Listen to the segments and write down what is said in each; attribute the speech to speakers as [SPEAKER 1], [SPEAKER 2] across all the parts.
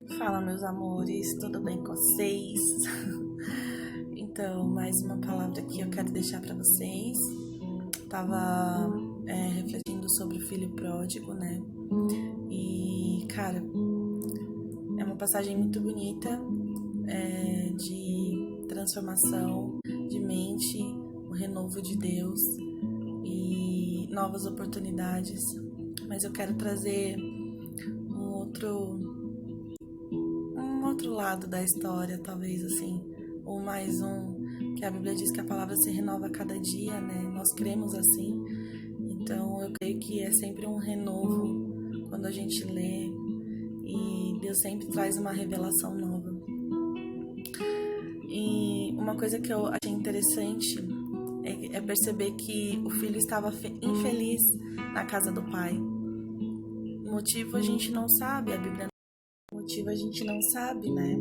[SPEAKER 1] Fala, meus amores, tudo bem com vocês? Então, mais uma palavra que eu quero deixar para vocês. Tava refletindo sobre o filho pródigo, né? E, cara, é uma passagem muito bonita de transformação de mente, o renovo de Deus e novas oportunidades. Mas eu quero trazer um outro lado da história, talvez assim, ou mais um, que a Bíblia diz que a palavra se renova a cada dia, né? Nós cremos assim, então eu creio que é sempre um renovo quando a gente lê e Deus sempre traz uma revelação nova. E uma coisa que eu achei interessante é perceber que o filho estava infeliz na casa do pai. O motivo a gente não sabe, o motivo a gente não sabe, né?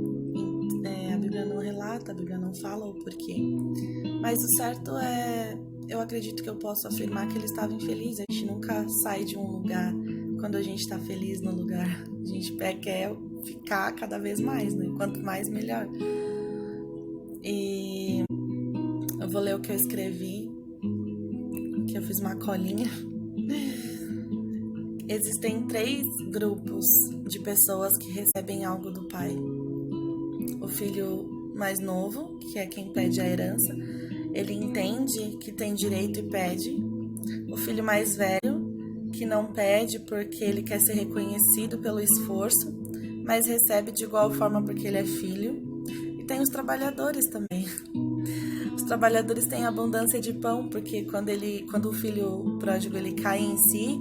[SPEAKER 1] A Bíblia não relata, a Bíblia não fala o porquê. Mas o certo é, eu acredito que eu posso afirmar que ele estava infeliz. A gente nunca sai de um lugar quando a gente está feliz no lugar. A gente quer ficar cada vez mais, né? Quanto mais, melhor. E eu vou ler o que eu escrevi, que eu fiz uma colinha. Existem 3 grupos de pessoas que recebem algo do pai. O filho mais novo, que é quem pede a herança, ele entende que tem direito e pede. O filho mais velho, que não pede porque ele quer ser reconhecido pelo esforço, mas recebe de igual forma porque ele é filho. E tem os trabalhadores também. Os trabalhadores têm abundância de pão, porque quando o filho pródigo ele cai em si,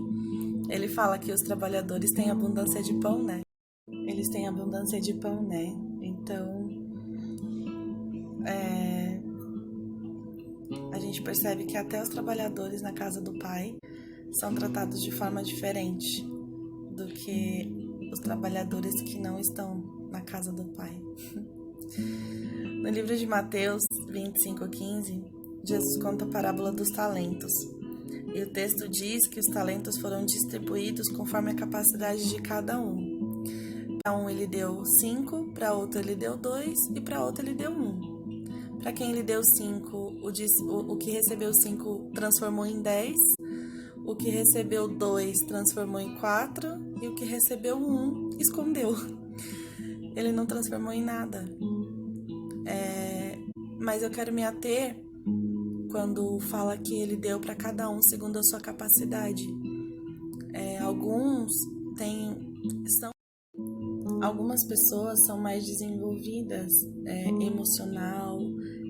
[SPEAKER 1] ele fala que os trabalhadores têm abundância de pão, né? Eles têm abundância de pão, né? Então, a gente percebe que até os trabalhadores na casa do pai são tratados de forma diferente do que os trabalhadores que não estão na casa do pai. No livro de Mateus 25:15, Jesus conta a parábola dos talentos. E o texto diz que os talentos foram distribuídos conforme a capacidade de cada um. Para um ele deu 5, para outro ele deu 2 e para outro ele deu 1. Para quem ele deu 5, o que recebeu 5 transformou em 10, o que recebeu 2 transformou em 4 e o que recebeu 1 escondeu. Ele não transformou em nada. Mas eu quero me ater quando fala que ele deu para cada um segundo a sua capacidade. Algumas pessoas são mais desenvolvidas emocional,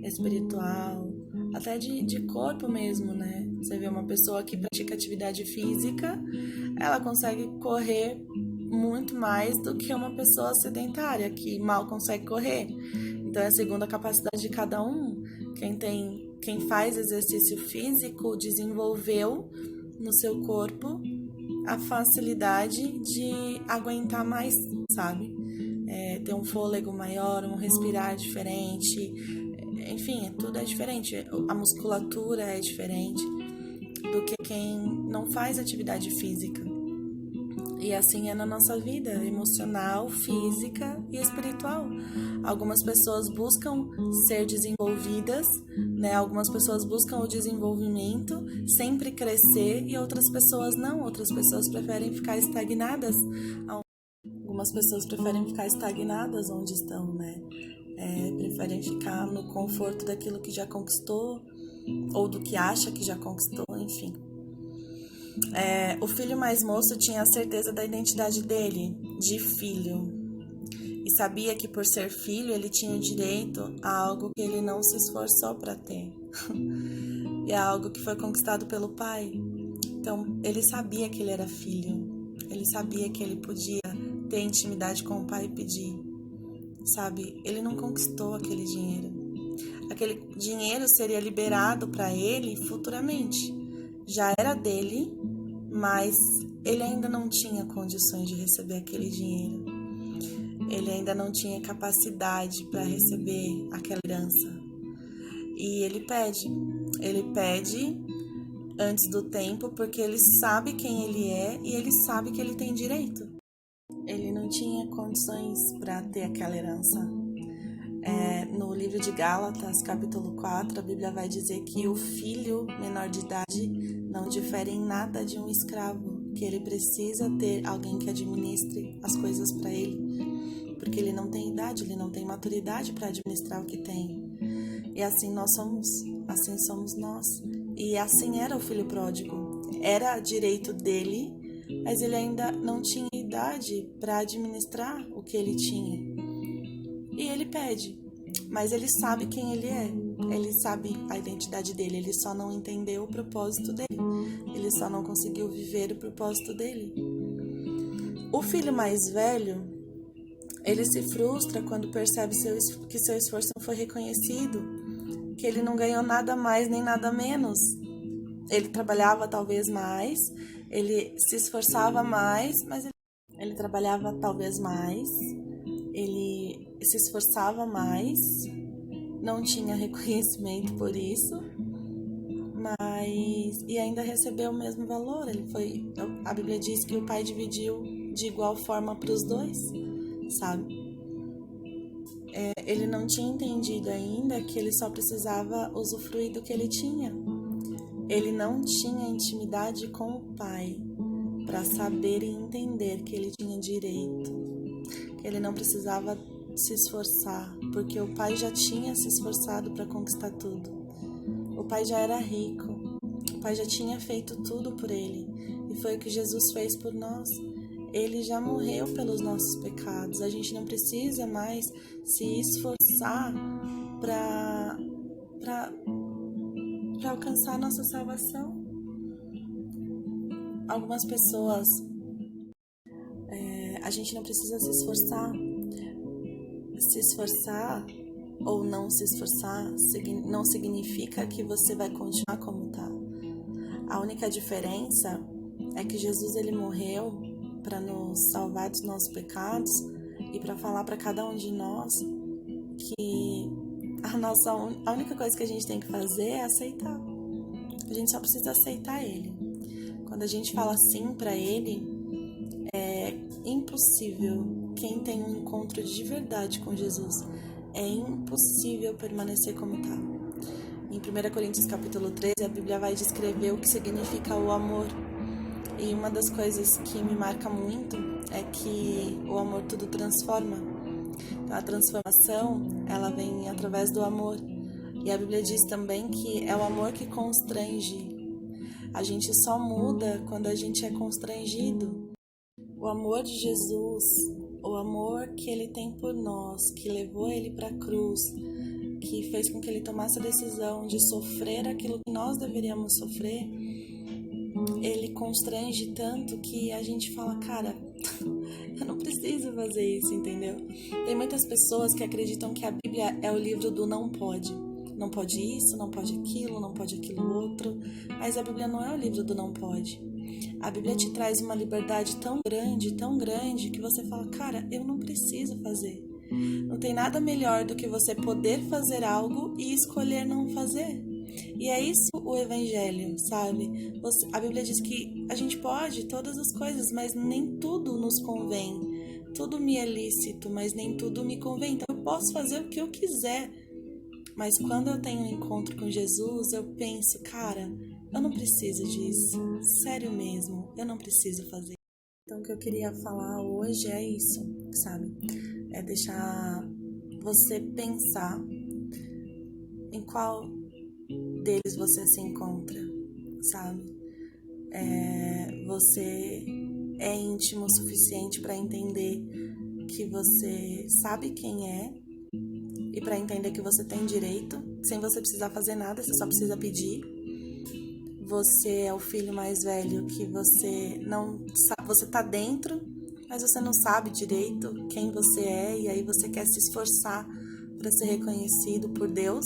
[SPEAKER 1] espiritual, até de corpo mesmo, né? Você vê uma pessoa que pratica atividade física, ela consegue correr muito mais do que uma pessoa sedentária, que mal consegue correr. Então, é segundo a capacidade de cada um. Quem faz exercício físico desenvolveu no seu corpo a facilidade de aguentar mais, sabe? Ter um fôlego maior, um respirar diferente, enfim, tudo é diferente. A musculatura é diferente do que quem não faz atividade física. E assim é na nossa vida, emocional, física e espiritual. Algumas pessoas buscam ser desenvolvidas, né? Algumas pessoas buscam o desenvolvimento, sempre crescer, e outras pessoas não. Outras pessoas preferem ficar estagnadas. Algumas pessoas preferem ficar estagnadas onde estão, né? Preferem ficar no conforto daquilo que já conquistou, ou do que acha que já conquistou, enfim. O filho mais moço tinha a certeza da identidade dele, de filho, e sabia que por ser filho ele tinha direito a algo que ele não se esforçou para ter, e a algo que foi conquistado pelo pai. Então ele sabia que ele era filho, ele sabia que ele podia ter intimidade com o pai e pedir, sabe? Ele não conquistou aquele dinheiro seria liberado para ele futuramente. Já era dele, mas ele ainda não tinha condições de receber aquele dinheiro. Ele ainda não tinha capacidade para receber aquela herança. E ele pede antes do tempo, porque ele sabe quem ele é e ele sabe que ele tem direito. ele não tinha condições para ter aquela herança. No livro de Gálatas, capítulo 4, a Bíblia vai dizer que o filho menor de idade não difere em nada de um escravo, que ele precisa ter alguém que administre as coisas para ele, porque ele não tem idade, ele não tem maturidade para administrar o que tem. E assim assim somos nós. E assim era o filho pródigo. Era direito dele, mas ele ainda não tinha idade para administrar o que ele tinha. E ele pede, mas ele sabe quem ele é. Ele sabe a identidade dele, ele só não entendeu o propósito dele. Ele só não conseguiu viver o propósito dele. O filho mais velho, ele se frustra quando percebe que seu esforço não foi reconhecido, que ele não ganhou nada mais nem nada menos. Ele trabalhava talvez mais, ele se esforçava mais, mas ele trabalhava talvez mais, ele se esforçava mais, não tinha reconhecimento por isso, e ainda recebeu o mesmo valor. A Bíblia diz que o pai dividiu de igual forma para os dois, sabe? Ele não tinha entendido ainda que ele só precisava usufruir do que ele tinha. Ele não tinha intimidade com o pai para saber e entender que ele tinha direito, que ele não precisava se esforçar, porque o pai já tinha se esforçado para conquistar tudo. O pai já era rico, o pai já tinha feito tudo por ele, e foi o que Jesus fez por nós. Ele já morreu pelos nossos pecados. A gente não precisa mais se esforçar para alcançar a nossa salvação. Algumas pessoas, a gente não precisa se esforçar. Se esforçar ou não se esforçar não significa que você vai continuar como está. A única diferença é que Jesus ele morreu para nos salvar dos nossos pecados e para falar para cada um de nós que a única coisa que a gente tem que fazer é aceitar. A gente só precisa aceitar ele. Quando a gente fala sim para ele, é impossível. Quem tem um encontro de verdade com Jesus, é impossível permanecer como está. Em 1 Coríntios capítulo 13, a Bíblia vai descrever o que significa o amor. E uma das coisas que me marca muito é que o amor tudo transforma. Então, a transformação, ela vem através do amor. E a Bíblia diz também que é o amor que constrange. A gente só muda quando a gente é constrangido. O amor de Jesus, o amor que ele tem por nós, que levou ele para a cruz, que fez com que ele tomasse a decisão de sofrer aquilo que nós deveríamos sofrer, ele constrange tanto que a gente fala, cara, eu não preciso fazer isso, entendeu? Tem muitas pessoas que acreditam que a Bíblia é o livro do não pode. Não pode isso, não pode aquilo, não pode aquilo outro. Mas a Bíblia não é o livro do não pode. A Bíblia te traz uma liberdade tão grande, que você fala, cara, eu não preciso fazer. Não tem nada melhor do que você poder fazer algo e escolher não fazer. E é isso o Evangelho, sabe? A Bíblia diz que a gente pode todas as coisas, mas nem tudo nos convém. Tudo me é lícito, mas nem tudo me convém. Então eu posso fazer o que eu quiser. Mas quando eu tenho um encontro com Jesus, eu penso, cara, eu não preciso disso. Sério mesmo, eu não preciso fazer. Então o que eu queria falar hoje é isso, sabe? É deixar você pensar em qual deles você se encontra, sabe? Você é íntimo o suficiente para entender que você sabe quem é e para entender que você tem direito, sem você precisar fazer nada, você só precisa pedir. Você é o filho mais velho que você tá dentro, mas você não sabe direito quem você é e aí você quer se esforçar para ser reconhecido por Deus.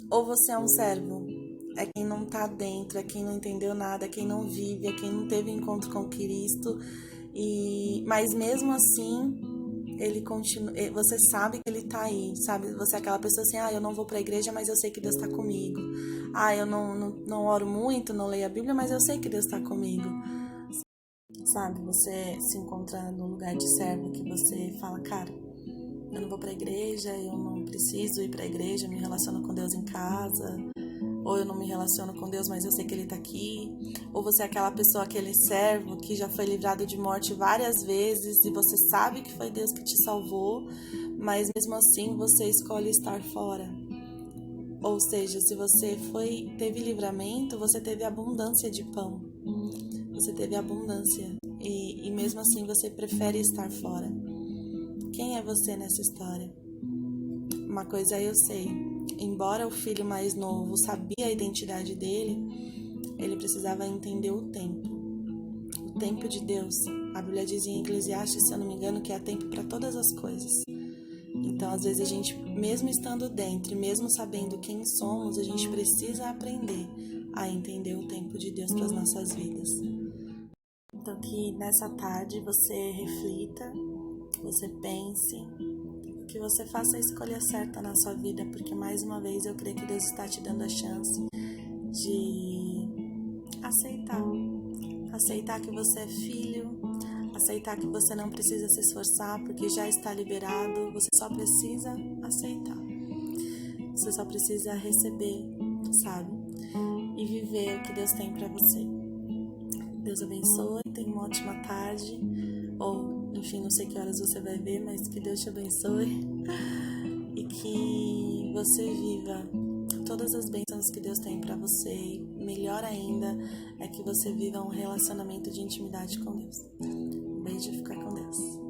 [SPEAKER 1] Ou você é um servo, é quem não tá dentro, é quem não entendeu nada, é quem não vive, é quem não teve encontro com Cristo, mas mesmo assim, ele continua, você sabe que ele tá aí, sabe? Você é aquela pessoa assim, eu não vou pra igreja, mas eu sei que Deus tá comigo. Eu não oro muito, não leio a Bíblia, mas eu sei que Deus tá comigo. sabe? Você se encontra num lugar de servo que você fala, cara, eu não vou pra igreja, eu não preciso ir pra igreja, eu me relaciono com Deus em casa, ou eu não me relaciono com Deus, mas eu sei que Ele tá aqui, ou você é aquela pessoa, aquele servo que já foi livrado de morte várias vezes e você sabe que foi Deus que te salvou, mas mesmo assim você escolhe estar fora. Ou seja, se você teve livramento, você teve abundância de pão, você teve abundância e mesmo assim você prefere estar fora. Quem é você nessa história? Uma coisa eu sei, embora o filho mais novo sabia a identidade dele, ele precisava entender o tempo de Deus. A Bíblia diz em Eclesiastes, se eu não me engano, que há tempo para todas as coisas. Então, às vezes a gente, mesmo estando dentro, mesmo sabendo quem somos, a gente precisa aprender a entender o tempo de Deus para as nossas vidas. Então, que nessa tarde você reflita, você pense, que você faça a escolha certa na sua vida, porque mais uma vez eu creio que Deus está te dando a chance de aceitar que você é filho, aceitar que você não precisa se esforçar porque já está liberado, você só precisa aceitar, você só precisa receber, sabe? E viver o que Deus tem para você. Deus abençoe, tenha uma ótima tarde, ou enfim, não sei que horas você vai ver, mas que Deus te abençoe e que você viva todas as bênçãos que Deus tem para você. E melhor ainda é que você viva um relacionamento de intimidade com Deus. Um beijo e fica com Deus.